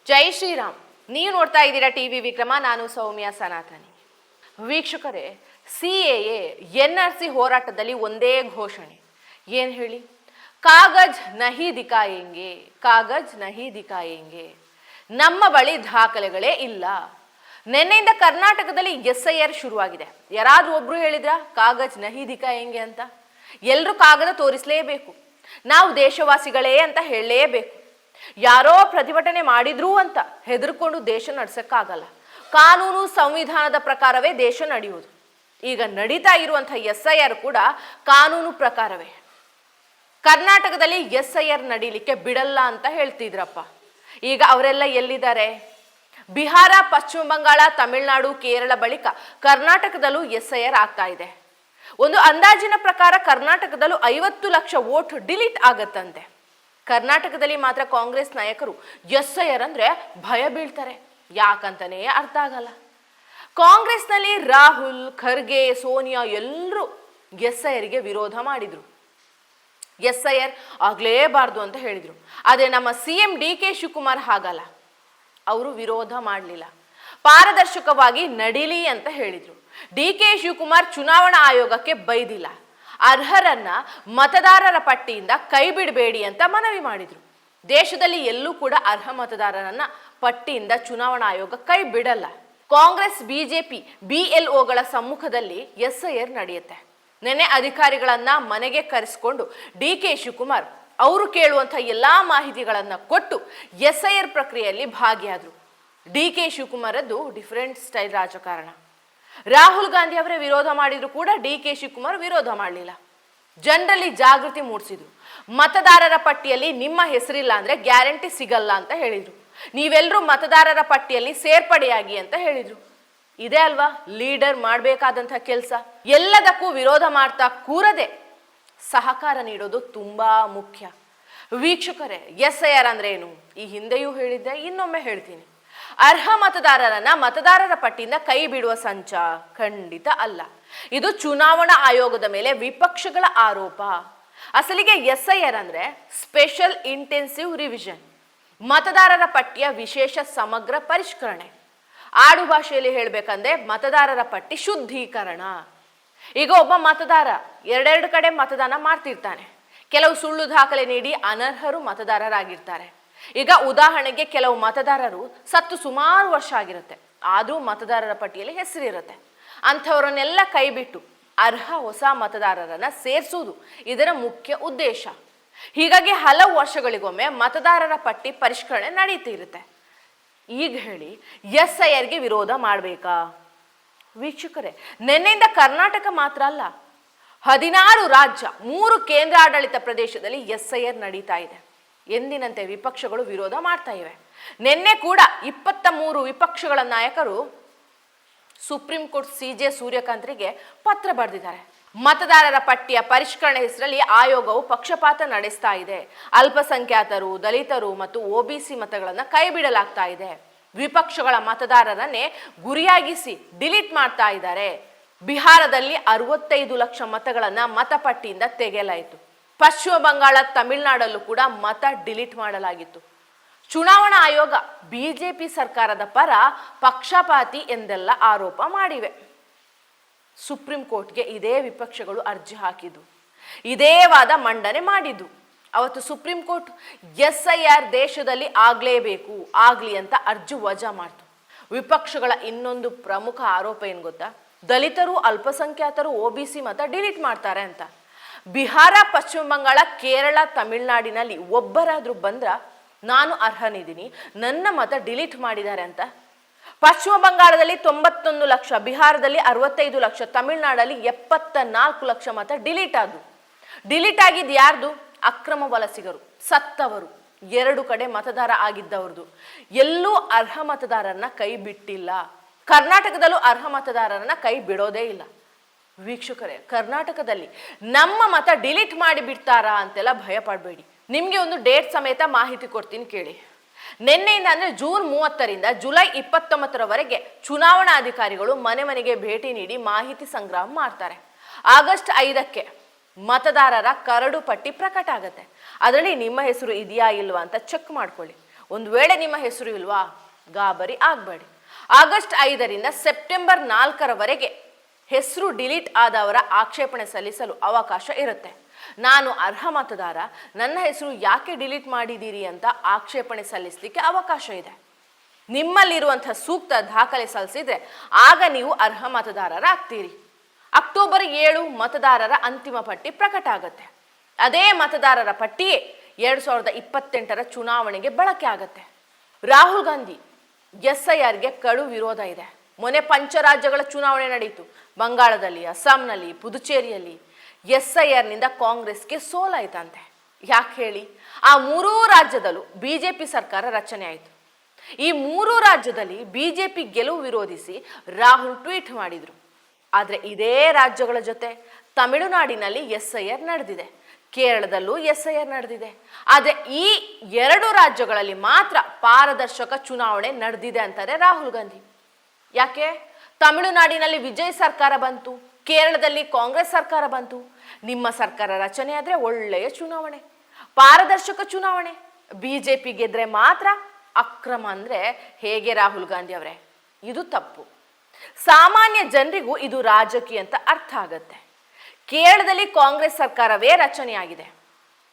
ಜೈ ಶ್ರೀರಾಮ್. ನೀವು ನೋಡ್ತಾ ಇದ್ದೀರಾ ಟಿವಿ ವಿಕ್ರಮ. ನಾನು ಸೌಮ್ಯ ಸನಾತನಿ. ವೀಕ್ಷಕರೇ, CAA NRC ಹೋರಾಟದಲ್ಲಿ ಒಂದೇ ಘೋಷಣೆ. ಏನು ಹೇಳಿ? ಕಾಗಜ್ ನಹಿ ದಿಖಾಯೆಂಗೆ, ಕಾಗಜ್ ನಹಿ ದಿಖಾಯೆಂಗೆ. ನಮ್ಮ ಬಳಿ ದಾಖಲೆಗಳೇ ಇಲ್ಲ. ನಿನ್ನೆಯಿಂದ ಕರ್ನಾಟಕದಲ್ಲಿ SIR ಶುರುವಾಗಿದೆ. ಯಾರಾದ್ರೂ ಒಬ್ರು ಹೇಳಿದ್ರ ಕಾಗಜ್ ನಹಿ ದಿಖಾಯೆಂಗೆ ಅಂತ? ಎಲ್ಲರೂ ಕಾಗದ ತೋರಿಸಲೇಬೇಕು, ನಾವು ದೇಶವಾಸಿಗಳೇ ಅಂತ ಹೇಳಲೇಬೇಕು. ಯಾರೋ ಪ್ರತಿಭಟನೆ ಮಾಡಿದ್ರು ಅಂತ ಹೆದರ್ಕೊಂಡು ದೇಶ ನಡ್ಸಕ್ಕಾಗಲ್ಲ. ಕಾನೂನು ಸಂವಿಧಾನದ ಪ್ರಕಾರವೇ ದೇಶ ನಡೆಯುವುದು. ಈಗ ನಡೀತಾ ಇರುವಂತಹ SIR ಕೂಡ ಕಾನೂನು ಪ್ರಕಾರವೇ. ಕರ್ನಾಟಕದಲ್ಲಿ SIR ನಡೀಲಿಕ್ಕೆ ಬಿಡಲ್ಲ ಅಂತ ಹೇಳ್ತಿದ್ರಪ್ಪ. ಈಗ ಅವರೆಲ್ಲ ಎಲ್ಲಿದ್ದಾರೆ? ಬಿಹಾರ, ಪಶ್ಚಿಮ ಬಂಗಾಳ, ತಮಿಳುನಾಡು, ಕೇರಳ ಬಳಿಕ ಕರ್ನಾಟಕದಲ್ಲೂ SIR ಆಗ್ತಾ ಇದೆ. ಒಂದು ಅಂದಾಜಿನ ಪ್ರಕಾರ ಕರ್ನಾಟಕದಲ್ಲೂ 50 ಲಕ್ಷ ವೋಟ್ ಡಿಲೀಟ್ ಆಗತ್ತಂತೆ. ಕರ್ನಾಟಕದಲ್ಲಿ ಮಾತ್ರ ಕಾಂಗ್ರೆಸ್ ನಾಯಕರು SIR ಅಂದ್ರೆ ಭಯ ಬೀಳ್ತಾರೆ. ಯಾಕಂತಾನೆ ಅರ್ಥ ಆಗಲ್ಲ. ಕಾಂಗ್ರೆಸ್ನಲ್ಲಿ ರಾಹುಲ್, ಖರ್ಗೆ, ಸೋನಿಯಾ ಎಲ್ಲರೂ SIRಗೆ ವಿರೋಧ ಮಾಡಿದ್ರು. SIR ಆಗ್ಲೇಬಾರ್ದು ಅಂತ ಹೇಳಿದ್ರು. ಆದ್ರೆ ನಮ್ಮ CM DK ಶಿವಕುಮಾರ್ ಹಾಗಲ್ಲ. ಅವರು ವಿರೋಧ ಮಾಡಲಿಲ್ಲ, ಪಾರದರ್ಶಕವಾಗಿ ನಡೀಲಿ ಅಂತ ಹೇಳಿದ್ರು. DK ಶಿವಕುಮಾರ್ ಚುನಾವಣಾ ಆಯೋಗಕ್ಕೆ ಬೈದಿಲ್ಲ. ಅರ್ಹರನ್ನ ಮತದಾರರ ಪಟ್ಟಿಯಿಂದ ಕೈ ಬಿಡಬೇಡಿ ಅಂತ ಮನವಿ ಮಾಡಿದ್ರು. ದೇಶದಲ್ಲಿ ಎಲ್ಲೂ ಕೂಡ ಅರ್ಹ ಮತದಾರರನ್ನ ಪಟ್ಟಿಯಿಂದ ಚುನಾವಣಾ ಆಯೋಗ ಕೈ ಬಿಡಲ್ಲ. ಕಾಂಗ್ರೆಸ್, BJP, BLOಗಳ ಸಮ್ಮುಖದಲ್ಲಿ SIR ನಡೆಯುತ್ತೆ. ನೆನ್ನೆ ಅಧಿಕಾರಿಗಳನ್ನ ಮನೆಗೆ ಕರೆಸಿಕೊಂಡು DK ಶಿವಕುಮಾರ್ ಅವರು ಕೇಳುವಂಥ ಎಲ್ಲಾ ಮಾಹಿತಿಗಳನ್ನ ಕೊಟ್ಟು SIR ಪ್ರಕ್ರಿಯೆಯಲ್ಲಿ ಭಾಗಿಯಾದ್ರು. DK ಶಿವಕುಮಾರದ್ದು ಡಿಫರೆಂಟ್ ಸ್ಟೈಲ್ ರಾಜಕಾರಣ. ರಾಹುಲ್ ಗಾಂಧಿ ಅವರೇ ವಿರೋಧ ಮಾಡಿದ್ರು ಕೂಡ DK ಶಿವಕುಮಾರ್ ವಿರೋಧ ಮಾಡಲಿಲ್ಲ. ಜನರಲ್ಲಿ ಜಾಗೃತಿ ಮೂಡಿಸಿದ್ರು. ಮತದಾರರ ಪಟ್ಟಿಯಲ್ಲಿ ನಿಮ್ಮ ಹೆಸರಿಲ್ಲ ಅಂದ್ರೆ ಗ್ಯಾರಂಟಿ ಸಿಗಲ್ಲ ಅಂತ ಹೇಳಿದ್ರು. ನೀವೆಲ್ಲರೂ ಮತದಾರರ ಪಟ್ಟಿಯಲ್ಲಿ ಸೇರ್ಪಡೆಯಾಗಿ ಅಂತ ಹೇಳಿದ್ರು. ಇದೇ ಅಲ್ವಾ ಲೀಡರ್ ಮಾಡಬೇಕಾದಂಥ ಕೆಲಸ. ಎಲ್ಲದಕ್ಕೂ ವಿರೋಧ ಮಾಡ್ತಾ ಕೂರದೆ ಸಹಕಾರ ನೀಡೋದು ತುಂಬಾ ಮುಖ್ಯ. ವೀಕ್ಷಕರೇ, SIR ಅಂದ್ರೆ ಏನು? ಈ ಹಿಂದೆಯೂ ಹೇಳಿದ್ದೆ, ಇನ್ನೊಮ್ಮೆ ಹೇಳ್ತೀನಿ. ಅರ್ಹ ಮತದಾರರನ್ನ ಮತದಾರರ ಪಟ್ಟಿಯಿಂದ ಕೈ ಬಿಡುವ ಸಂಚ ಖಂಡಿತ ಅಲ್ಲ. ಇದು ಚುನಾವಣಾ ಆಯೋಗದ ಮೇಲೆ ವಿಪಕ್ಷಗಳ ಆರೋಪ. ಅಸಲಿಗೆ SIR ಅಂದ್ರೆ ಸ್ಪೆಷಲ್ ಇಂಟೆನ್ಸಿವ್ ರಿವಿಷನ್, ಮತದಾರರ ಪಟ್ಟಿಯ ವಿಶೇಷ ಸಮಗ್ರ ಪರಿಷ್ಕರಣೆ. ಆಡು ಭಾಷೆಯಲ್ಲಿ ಹೇಳ್ಬೇಕಂದ್ರೆ ಮತದಾರರ ಪಟ್ಟಿ ಶುದ್ಧೀಕರಣ. ಈಗ ಒಬ್ಬ ಮತದಾರ ಎರಡೆರಡು ಕಡೆ ಮತದಾನ ಮಾಡ್ತಿರ್ತಾನೆ. ಕೆಲವು ಸುಳ್ಳು ದಾಖಲೆ ನೀಡಿ ಅನರ್ಹರು ಮತದಾರರಾಗಿರ್ತಾರೆ. ಈಗ ಉದಾಹರಣೆಗೆ ಕೆಲವು ಮತದಾರರು ಸತ್ತು ಸುಮಾರು ವರ್ಷ ಆಗಿರುತ್ತೆ, ಆದರೂ ಮತದಾರರ ಪಟ್ಟಿಯಲ್ಲಿ ಹೆಸರಿರುತ್ತೆ. ಅಂಥವರನ್ನೆಲ್ಲ ಕೈಬಿಟ್ಟು ಅರ್ಹ ಹೊಸ ಮತದಾರರನ್ನ ಸೇರಿಸುವುದು ಇದರ ಮುಖ್ಯ ಉದ್ದೇಶ. ಹೀಗಾಗಿ ಹಲವು ವರ್ಷಗಳಿಗೊಮ್ಮೆ ಮತದಾರರ ಪಟ್ಟಿ ಪರಿಷ್ಕರಣೆ ನಡೀತಿರುತ್ತೆ. ಈಗ ಹೇಳಿ, SIRಗೆ ವಿರೋಧ ಮಾಡಬೇಕಾ? ವೀಕ್ಷಕರೇ, ನಿನ್ನೆಯಿಂದ ಕರ್ನಾಟಕ ಮಾತ್ರ ಅಲ್ಲ, 16 ರಾಜ್ಯ, 3 ಕೇಂದ್ರಾಡಳಿತ ಪ್ರದೇಶದಲ್ಲಿ SIR ನಡೀತಾ ಇದೆ. ಎಂದಿನಂತೆ ವಿಪಕ್ಷಗಳು ವಿರೋಧ ಮಾಡ್ತಾ ಇವೆ. ನಿನ್ನೆ ಕೂಡ 23 ವಿಪಕ್ಷಗಳ ನಾಯಕರು ಸುಪ್ರೀಂ ಕೋರ್ಟ್ CJ ಸೂರ್ಯಕಾಂತ್ರಿಗೆ ಪತ್ರ ಬರೆದಿದ್ದಾರೆ. ಮತದಾರರ ಪಟ್ಟಿಯ ಪರಿಷ್ಕರಣೆ ಹೆಸರಲ್ಲಿ ಆಯೋಗವು ಪಕ್ಷಪಾತ ನಡೆಸ್ತಾ ಇದೆ. ಅಲ್ಪಸಂಖ್ಯಾತರು, ದಲಿತರು ಮತ್ತು OBC ಮತಗಳನ್ನ ಕೈ ಬಿಡಲಾಗ್ತಾ ಇದೆ. ವಿಪಕ್ಷಗಳ ಮತದಾರರನ್ನೇ ಗುರಿಯಾಗಿಸಿ ಡಿಲೀಟ್ ಮಾಡ್ತಾ ಇದ್ದಾರೆ. ಬಿಹಾರದಲ್ಲಿ 65 ಲಕ್ಷ ಮತಗಳನ್ನ ಮತಪಟ್ಟಿಯಿಂದ ತೆಗೆಯಲಾಯಿತು. ಪಶ್ಚಿಮ ಬಂಗಾಳ, ತಮಿಳುನಾಡಲ್ಲೂ ಕೂಡ ಮತ ಡಿಲೀಟ್ ಮಾಡಲಾಗಿತ್ತು. ಚುನಾವಣಾ ಆಯೋಗ BJP ಸರ್ಕಾರದ ಪರ ಪಕ್ಷಪಾತಿ ಎಂದೆಲ್ಲ ಆರೋಪ ಮಾಡಿವೆ. ಸುಪ್ರೀಂ ಕೋರ್ಟ್ಗೆ ಇದೇ ವಿಪಕ್ಷಗಳು ಅರ್ಜಿ ಹಾಕಿದ್ದು, ಇದೇ ವಾದ ಮಂಡನೆ ಮಾಡಿದ್ದು. ಅವತ್ತು ಸುಪ್ರೀಂ ಕೋರ್ಟ್ SIR ದೇಶದಲ್ಲಿ ಆಗ್ಲೇಬೇಕು, ಆಗ್ಲಿ ಅಂತ ಅರ್ಜಿ ವಜಾ ಮಾಡ್ತು. ವಿಪಕ್ಷಗಳ ಇನ್ನೊಂದು ಪ್ರಮುಖ ಆರೋಪ ಏನು ಗೊತ್ತಾ? ದಲಿತರು, ಅಲ್ಪಸಂಖ್ಯಾತರು, OBC ಮತ ಡಿಲೀಟ್ ಮಾಡ್ತಾರೆ ಅಂತ. ಬಿಹಾರ, ಪಶ್ಚಿಮ ಬಂಗಾಳ, ಕೇರಳ, ತಮಿಳುನಾಡಿನಲ್ಲಿ ಒಬ್ಬರಾದ್ರೂ ಬಂದ್ರ ನಾನು ಅರ್ಹನಿದ್ದೀನಿ, ನನ್ನ ಮತ ಡಿಲೀಟ್ ಮಾಡಿದ್ದಾರೆ ಅಂತ. ಪಶ್ಚಿಮ ಬಂಗಾಳದಲ್ಲಿ 91 ಲಕ್ಷ, ಬಿಹಾರದಲ್ಲಿ 65 ಲಕ್ಷ, ತಮಿಳುನಾಡಲ್ಲಿ 74 ಲಕ್ಷ ಮತ ಡಿಲೀಟ್ ಆದವು. ಡಿಲೀಟ್ ಆಗಿದ್ದು ಯಾರ್ದು? ಅಕ್ರಮ ವಲಸಿಗರು, ಸತ್ತವರು, 2 ಕಡೆ ಮತದಾರ ಆಗಿದ್ದವ್ರದ್ದು. ಎಲ್ಲೂ ಅರ್ಹ ಮತದಾರರನ್ನ ಕೈ ಬಿಟ್ಟಿಲ್ಲ. ಕರ್ನಾಟಕದಲ್ಲೂ ಅರ್ಹ ಮತದಾರರನ್ನ ಕೈ ಬಿಡೋದೇ ಇಲ್ಲ. ವೀಕ್ಷಕರೇ, ಕರ್ನಾಟಕದಲ್ಲಿ ನಮ್ಮ ಮತ ಡಿಲೀಟ್ ಮಾಡಿ ಬಿಡ್ತಾರಾ ಅಂತೆಲ್ಲ ಭಯ ಪಡಬೇಡಿ. ನಿಮಗೆ ಒಂದು ಡೇಟ್ ಸಮೇತ ಮಾಹಿತಿ ಕೊಡ್ತೀನಿ ಕೇಳಿ. ನಿನ್ನೆಯಿಂದ ಅಂದ್ರೆ ಜೂನ್ 30ರಿಂದ ಜುಲೈ 29ರವರೆಗೆ ಚುನಾವಣಾ ಅಧಿಕಾರಿಗಳು ಮನೆ ಮನೆಗೆ ಭೇಟಿ ನೀಡಿ ಮಾಹಿತಿ ಸಂಗ್ರಹ ಮಾಡ್ತಾರೆ. ಆಗಸ್ಟ್ 5ಕ್ಕೆ ಮತದಾರರ ಕರಡು ಪಟ್ಟಿ ಪ್ರಕಟ ಆಗುತ್ತೆ. ಅದರಲ್ಲಿ ನಿಮ್ಮ ಹೆಸರು ಇದೆಯಾ ಇಲ್ವಾ ಅಂತ ಚೆಕ್ ಮಾಡ್ಕೊಳ್ಳಿ. ಒಂದು ವೇಳೆ ನಿಮ್ಮ ಹೆಸರು ಇಲ್ವಾ, ಗಾಬರಿ ಆಗಬೇಡಿ. ಆಗಸ್ಟ್ 5ರಿಂದ ಸೆಪ್ಟೆಂಬರ್ 4ರವರೆಗೆ ಹೆಸರು ಡಿಲೀಟ್ ಆದವರ ಆಕ್ಷೇಪಣೆ ಸಲ್ಲಿಸಲು ಅವಕಾಶ ಇರುತ್ತೆ. ನಾನು ಅರ್ಹ ಮತದಾರ, ನನ್ನ ಹೆಸರು ಯಾಕೆ ಡಿಲೀಟ್ ಮಾಡಿದ್ದೀರಿ ಅಂತ ಆಕ್ಷೇಪಣೆ ಸಲ್ಲಿಸಲಿಕ್ಕೆ ಅವಕಾಶ ಇದೆ. ನಿಮ್ಮಲ್ಲಿರುವಂತಹ ಸೂಕ್ತ ದಾಖಲೆ ಸಲ್ಲಿಸಿದ್ರೆ ಆಗ ನೀವು ಅರ್ಹ ಮತದಾರರಾಗ್ತೀರಿ. ಅಕ್ಟೋಬರ್ 7 ಮತದಾರರ ಅಂತಿಮ ಪಟ್ಟಿ ಪ್ರಕಟ ಆಗುತ್ತೆ. ಅದೇ ಮತದಾರರ ಪಟ್ಟಿಯೇ 2028ರ ಚುನಾವಣೆಗೆ ಬಳಕೆ ಆಗುತ್ತೆ. ರಾಹುಲ್ ಗಾಂಧಿ SIRಗೆ ಕಡು ವಿರೋಧ ಇದೆ. ಮೊನ್ನೆ ಪಂಚರಾಜ್ಯಗಳ ಚುನಾವಣೆ ನಡೆಯಿತು. ಬಂಗಾಳದಲ್ಲಿ, ಅಸ್ಸಾಂನಲ್ಲಿ, ಪುದುಚೇರಿಯಲ್ಲಿ SIRನಿಂದ ಕಾಂಗ್ರೆಸ್ಗೆ ಸೋಲಾಯ್ತಂತೆ. ಯಾಕೆ ಹೇಳಿ? ಆ 3 ರಾಜ್ಯದಲ್ಲೂ BJP ಸರ್ಕಾರ ರಚನೆ ಆಯಿತು. ಈ 3 ರಾಜ್ಯದಲ್ಲಿ BJP ಗೆಲುವು ವಿರೋಧಿಸಿ ರಾಹುಲ್ ಟ್ವೀಟ್ ಮಾಡಿದ್ರು. ಆದರೆ ಇದೇ ರಾಜ್ಯಗಳ ಜೊತೆ ತಮಿಳುನಾಡಿನಲ್ಲಿ SIR ನಡೆದಿದೆ, ಕೇರಳದಲ್ಲೂ SIR ನಡೆದಿದೆ. ಆದರೆ ಈ 2 ರಾಜ್ಯಗಳಲ್ಲಿ ಮಾತ್ರ ಪಾರದರ್ಶಕ ಚುನಾವಣೆ ನಡೆದಿದೆ ಅಂತಾರೆ ರಾಹುಲ್ ಗಾಂಧಿ. ಯಾಕೆ? ತಮಿಳುನಾಡಿನಲ್ಲಿ ವಿಜಯ್ ಸರ್ಕಾರ ಬಂತು, ಕೇರಳದಲ್ಲಿ ಕಾಂಗ್ರೆಸ್ ಸರ್ಕಾರ ಬಂತು. ನಿಮ್ಮ ಸರ್ಕಾರ ರಚನೆ ಆದರೆ ಒಳ್ಳೆಯ ಚುನಾವಣೆ, ಪಾರದರ್ಶಕ ಚುನಾವಣೆ. BJP ಗೆದ್ರೆ ಮಾತ್ರ ಅಕ್ರಮ ಅಂದರೆ ಹೇಗೆ ರಾಹುಲ್ ಗಾಂಧಿ ಅವರೇ? ಇದು ತಪ್ಪು. ಸಾಮಾನ್ಯ ಜನರಿಗೂ ಇದು ರಾಜಕೀಯ ಅಂತ ಅರ್ಥ ಆಗತ್ತೆ. ಕೇರಳದಲ್ಲಿ ಕಾಂಗ್ರೆಸ್ ಸರ್ಕಾರವೇ ರಚನೆಯಾಗಿದೆ.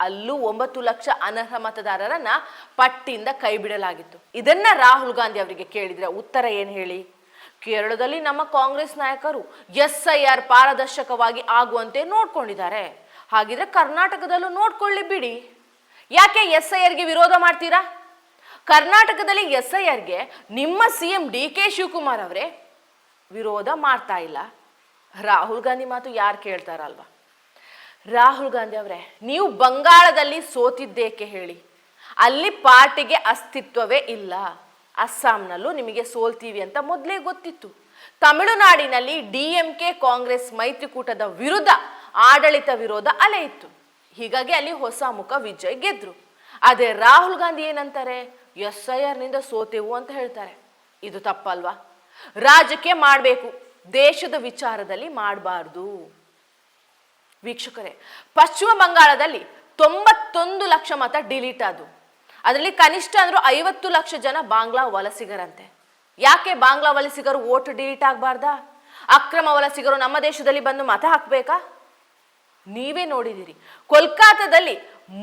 ಅಲ್ಲೂ 9 ಲಕ್ಷ ಅನರ್ಹ ಮತದಾರರನ್ನ ಪಟ್ಟಿಯಿಂದ ಕೈ ಬಿಡಲಾಗಿತ್ತು. ಇದನ್ನ ರಾಹುಲ್ ಗಾಂಧಿ ಅವರಿಗೆ ಕೇಳಿದ್ರೆ ಉತ್ತರ ಏನು ಹೇಳಿ? ಕೇರಳದಲ್ಲಿ ನಮ್ಮ ಕಾಂಗ್ರೆಸ್ ನಾಯಕರು SIR ಪಾರದರ್ಶಕವಾಗಿ ಆಗುವಂತೆ ನೋಡ್ಕೊಂಡಿದ್ದಾರೆ, ಹಾಗಿದ್ರೆ ಕರ್ನಾಟಕದಲ್ಲೂ ನೋಡ್ಕೊಳ್ಳಿ ಬಿಡಿ. ಯಾಕೆ SIRಗೆ ವಿರೋಧ ಮಾಡ್ತೀರಾ? ಕರ್ನಾಟಕದಲ್ಲಿ SIRಗೆ ನಿಮ್ಮ CM DK ಶಿವಕುಮಾರ್ ಅವರೇ ವಿರೋಧ ಮಾಡ್ತಾ ಇಲ್ಲ. ರಾಹುಲ್ ಗಾಂಧಿ ಮಾತು ಯಾರು ಕೇಳ್ತಾರಲ್ವಾ? ರಾಹುಲ್ ಗಾಂಧಿ ಅವರೇ, ನೀವು ಬಂಗಾಳದಲ್ಲಿ ಸೋತಿದ್ದೇಕೆ ಹೇಳಿ? ಅಲ್ಲಿ ಪಾರ್ಟಿಗೆ ಅಸ್ತಿತ್ವವೇ ಇಲ್ಲ. ಅಸ್ಸಾಂನಲ್ಲೂ ನಿಮಗೆ ಸೋಲ್ತೀವಿ ಅಂತ ಮೊದಲೇ ಗೊತ್ತಿತ್ತು. ತಮಿಳುನಾಡಿನಲ್ಲಿ DMK ಕಾಂಗ್ರೆಸ್ ಮೈತ್ರಿಕೂಟದ ವಿರುದ್ಧ ಆಡಳಿತ ವಿರೋಧ ಅಲೆ ಇತ್ತು. ಹೀಗಾಗಿ ಅಲ್ಲಿ ಹೊಸ ಮುಖ ವಿಜಯ್ ಗೆದ್ರು. ಅದೇ ರಾಹುಲ್ ಗಾಂಧಿ ಏನಂತಾರೆ? SIRನಿಂದ ಸೋತೆವು ಅಂತ ಹೇಳ್ತಾರೆ. ಇದು ತಪ್ಪಲ್ವಾ? ರಾಜಕೀಯ ಮಾಡಬೇಕು, ದೇಶದ ವಿಚಾರದಲ್ಲಿ ಮಾಡಬಾರ್ದು. ವೀಕ್ಷಕರೇ, ಪಶ್ಚಿಮ ಬಂಗಾಳದಲ್ಲಿ 91 ಲಕ್ಷ ಮತ ಡಿಲೀಟ್ ಆದವು. ಅದರಲ್ಲಿ ಕನಿಷ್ಠ ಅಂದ್ರೂ 50 ಲಕ್ಷ ಜನ ಬಾಂಗ್ಲಾ ವಲಸಿಗರಂತೆ. ಯಾಕೆ ಬಾಂಗ್ಲಾ ವಲಸಿಗರು ವೋಟ್ ಡಿಲೀಟ್ ಆಗಬಾರ್ದಾ? ಅಕ್ರಮ ವಲಸಿಗರು ನಮ್ಮ ದೇಶದಲ್ಲಿ ಬಂದು ಮತ ಹಾಕಬೇಕಾ? ನೀವೇ ನೋಡಿದಿರಿ ಕೋಲ್ಕತ್ತಾದಲ್ಲಿ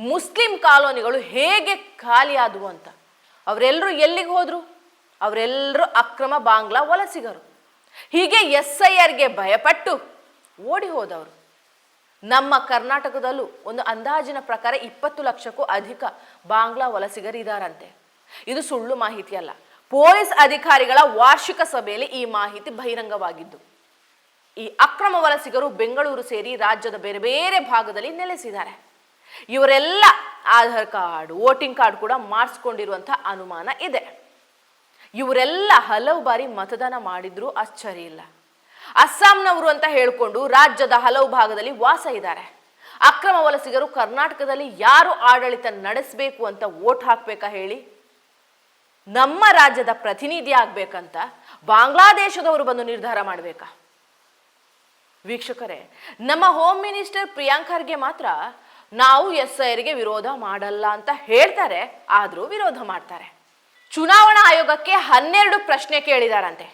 ಮುಸ್ಲಿಂ ಕಾಲೋನಿಗಳು ಹೇಗೆ ಖಾಲಿ ಆದವು ಅಂತ. ಅವರೆಲ್ಲರೂ ಎಲ್ಲಿಗೆ ಹೋದ್ರು? ಅವರೆಲ್ಲರೂ ಅಕ್ರಮ ಬಾಂಗ್ಲಾ ವಲಸಿಗರು. ಹೀಗೆ SIRಗೆ ಭಯಪಟ್ಟು ಓಡಿ ಹೋದವರು. ನಮ್ಮ ಕರ್ನಾಟಕದಲ್ಲೂ ಒಂದು ಅಂದಾಜಿನ ಪ್ರಕಾರ 20 ಲಕ್ಷಕ್ಕೂ ಅಧಿಕ ಬಾಂಗ್ಲಾ ವಲಸಿಗರಿದ್ದಾರಂತೆ. ಇದು ಸುಳ್ಳು ಮಾಹಿತಿ ಅಲ್ಲ. ಪೊಲೀಸ್ ಅಧಿಕಾರಿಗಳ ವಾರ್ಷಿಕ ಸಭೆಯಲ್ಲಿ ಈ ಮಾಹಿತಿ ಬಹಿರಂಗವಾಗಿದ್ದು. ಈ ಅಕ್ರಮ ವಲಸಿಗರು ಬೆಂಗಳೂರು ಸೇರಿ ರಾಜ್ಯದ ಬೇರೆ ಬೇರೆ ಭಾಗದಲ್ಲಿ ನೆಲೆಸಿದ್ದಾರೆ. ಇವರೆಲ್ಲ ಆಧಾರ್ ಕಾರ್ಡ್, ವೋಟಿಂಗ್ ಕಾರ್ಡ್ ಕೂಡ ಮಾಡಿಸ್ಕೊಂಡಿರುವಂಥ ಅನುಮಾನ ಇದೆ. ಇವರೆಲ್ಲ ಹಲವು ಬಾರಿ ಮತದಾನ ಮಾಡಿದ್ರೂ ಆಶ್ಚರ್ಯ ಇಲ್ಲ. ಅಸ್ಸಾಂನವರು ಅಂತ ಹೇಳಿಕೊಂಡು ರಾಜ್ಯದ ಹಲವು ಭಾಗದಲ್ಲಿ ವಾಸ ಇದ್ದಾರೆ. ಅಕ್ರಮ ವಲಸಿಗರು ಕರ್ನಾಟಕದಲ್ಲಿ ಯಾರು ಆಡಳಿತ ನಡೆಸಬೇಕು ಅಂತ ವೋಟ್ ಹಾಕ್ಬೇಕಾ ಹೇಳಿ? ನಮ್ಮ ರಾಜ್ಯದ ಪ್ರತಿನಿಧಿ ಆಗ್ಬೇಕಂತ ಬಾಂಗ್ಲಾದೇಶದವರು ಬಂದು ನಿರ್ಧಾರ ಮಾಡಬೇಕಾ? ವೀಕ್ಷಕರೇ, ನಮ್ಮ ಹೋಮ್ ಮಿನಿಸ್ಟರ್ ಪ್ರಿಯಾಂಕ್ ಖರ್ಗೆ ಮಾತ್ರ ನಾವು SIRಗೆ ವಿರೋಧ ಮಾಡಲ್ಲ ಅಂತ ಹೇಳ್ತಾರೆ, ಆದರೂ ವಿರೋಧ ಮಾಡ್ತಾರೆ. ಚುನಾವಣಾ ಆಯೋಗಕ್ಕೆ 12 ಪ್ರಶ್ನೆ ಕೇಳಿದಾರಂತೆ,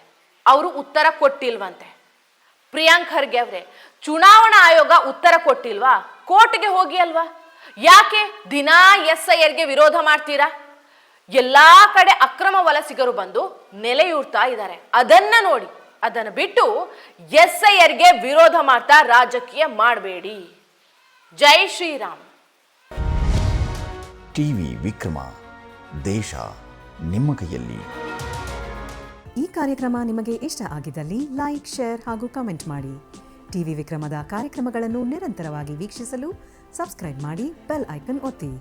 ಅವರು ಉತ್ತರ ಕೊಟ್ಟಿಲ್ವಂತೆ. ಪ್ರಿಯಾಂಕ್ ಖರ್ಗೆ ಅವರೇ, ಚುನಾವಣಾ ಆಯೋಗ ಉತ್ತರ ಕೊಟ್ಟಿಲ್ವಾ? ಕೋರ್ಟ್ಗೆ ಹೋಗಿ ಅಲ್ವಾ? ಯಾಕೆ ದಿನಾ SIRಗೆ ವಿರೋಧ ಮಾಡ್ತೀರಾ? ಎಲ್ಲಾ ಕಡೆ ಅಕ್ರಮ ವಲಸಿಗರು ಬಂದು ನೆಲೆಯೂರ್ತಾ ಇದ್ದಾರೆ, ಅದನ್ನ ನೋಡಿ. ಅದನ್ನು ಬಿಟ್ಟು SIRಗೆ ವಿರೋಧ ಮಾಡ್ತಾ ರಾಜಕೀಯ ಮಾಡಬೇಡಿ. ಜೈ ಶ್ರೀರಾಮ್. ಟಿವಿ ವಿಕ್ರಮ, ದೇಶ ನಿಮ್ಮ ಕೈಯಲ್ಲಿ. ಈ ಕಾರ್ಯಕ್ರಮ ನಿಮಗೆ ಇಷ್ಟ ಆಗಿದ್ದಲ್ಲಿ ಲೈಕ್, ಶೇರ್ ಹಾಗೂ ಕಮೆಂಟ್ ಮಾಡಿ. ಟಿವಿ ವಿಕ್ರಮದ ಕಾರ್ಯಕ್ರಮಗಳನ್ನು ನಿರಂತರವಾಗಿ ವೀಕ್ಷಿಸಲು ಸಬ್ಸ್ಕ್ರೈಬ್ ಮಾಡಿ, ಬೆಲ್ ಐಕನ್ ಒತ್ತಿ.